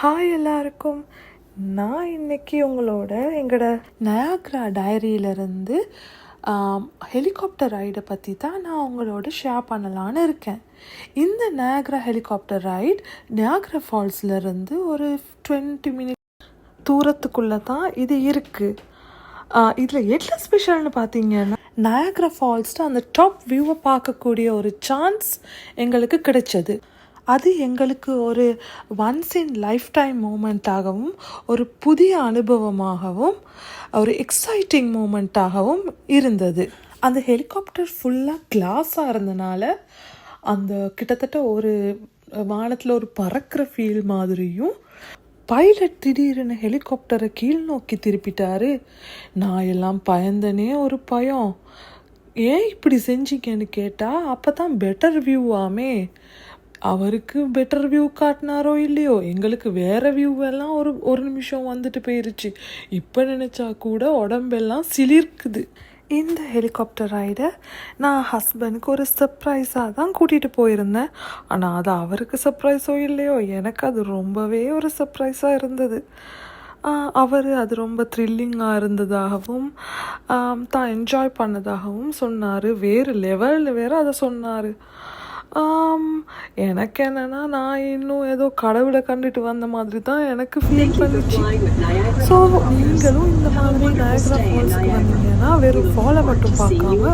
Hi எல்லாருக்கும். நான் இன்னைக்கு உங்களோட எங்களோட நயாக்ரா டைரியிலேருந்து ஹெலிகாப்டர் ரைடை பற்றி தான் நான் உங்களோட ஷேர் பண்ணலான்னு இருக்கேன். இந்த நயாக்ரா ஹெலிகாப்டர் ரைட் நயாக்ரா ஃபால்ஸ்லேருந்து ஒரு 20 மினிட் தூரத்துக்குள்ளே தான் இது இருக்குது. இதில் என்ன ஸ்பெஷல்னு பார்த்தீங்கன்னா, நயாக்ரா ஃபால்ஸ்ட்டு அந்த டாப் வியூவை பார்க்கக்கூடிய ஒரு சான்ஸ் எங்களுக்கு கிடைச்சது. அது எங்களுக்கு ஒரு ஒன்ஸ் இன் லைஃப் டைம் மூமெண்ட்டாகவும், ஒரு புதிய அனுபவமாகவும், ஒரு எக்ஸைட்டிங் மூமெண்ட்டாகவும் இருந்தது. அந்த ஹெலிகாப்டர் ஃபுல்லாக கிளாஸாக இருந்தனால அந்த கிட்டத்தட்ட ஒரு வானத்தில் ஒரு பறக்கிற ஃபீல் மாதிரியும், பைலட் திடீர்னு ஹெலிகாப்டரை கீழ் நோக்கி திருப்பிட்டாரு. நான் எல்லாம் பயந்தனே ஒரு பயம். ஏன் இப்படி செஞ்சீங்கன்னு கேட்டால், அப்போ தான் பெட்டர் வியூவாமே. அவருக்கு பெட்டர் வியூ காட்டினாரோ இல்லையோ, எங்களுக்கு வேறு வியூவெல்லாம் ஒரு நிமிஷம் வந்துட்டு போயிருச்சு. இப்போ நினச்சா கூட உடம்பெல்லாம் சிலிர்க்குது. இந்த ஹெலிகாப்டர் ரைடை நான் ஹஸ்பண்டுக்கு ஒரு சர்ப்ரைஸாக தான் கூட்டிகிட்டு போயிருந்தேன். ஆனால் அது அவருக்கு சர்ப்ரைஸோ இல்லையோ, எனக்கு அது ரொம்பவே ஒரு சர்ப்ரைஸாக இருந்தது. அவர் அது ரொம்ப த்ரில்லிங்காக இருந்ததாகவும் தான் என்ஜாய் பண்ணதாகவும் சொன்னார். வேறு லெவலில் வேறு அதை சொன்னார். எனக்கு என்னென்னா, நான் இன்னும் ஏதோ கடவுளை கண்டுட்டு வந்த மாதிரி தான் எனக்கு ஃபீல் பண்ணிச்சு. ஸோ நீங்களும் இந்த மாதிரி நயாக்ரா ஃபால்ஸ்க்கு வந்தீங்கன்னா வெறும் ஃபாலை மட்டும் பார்க்காம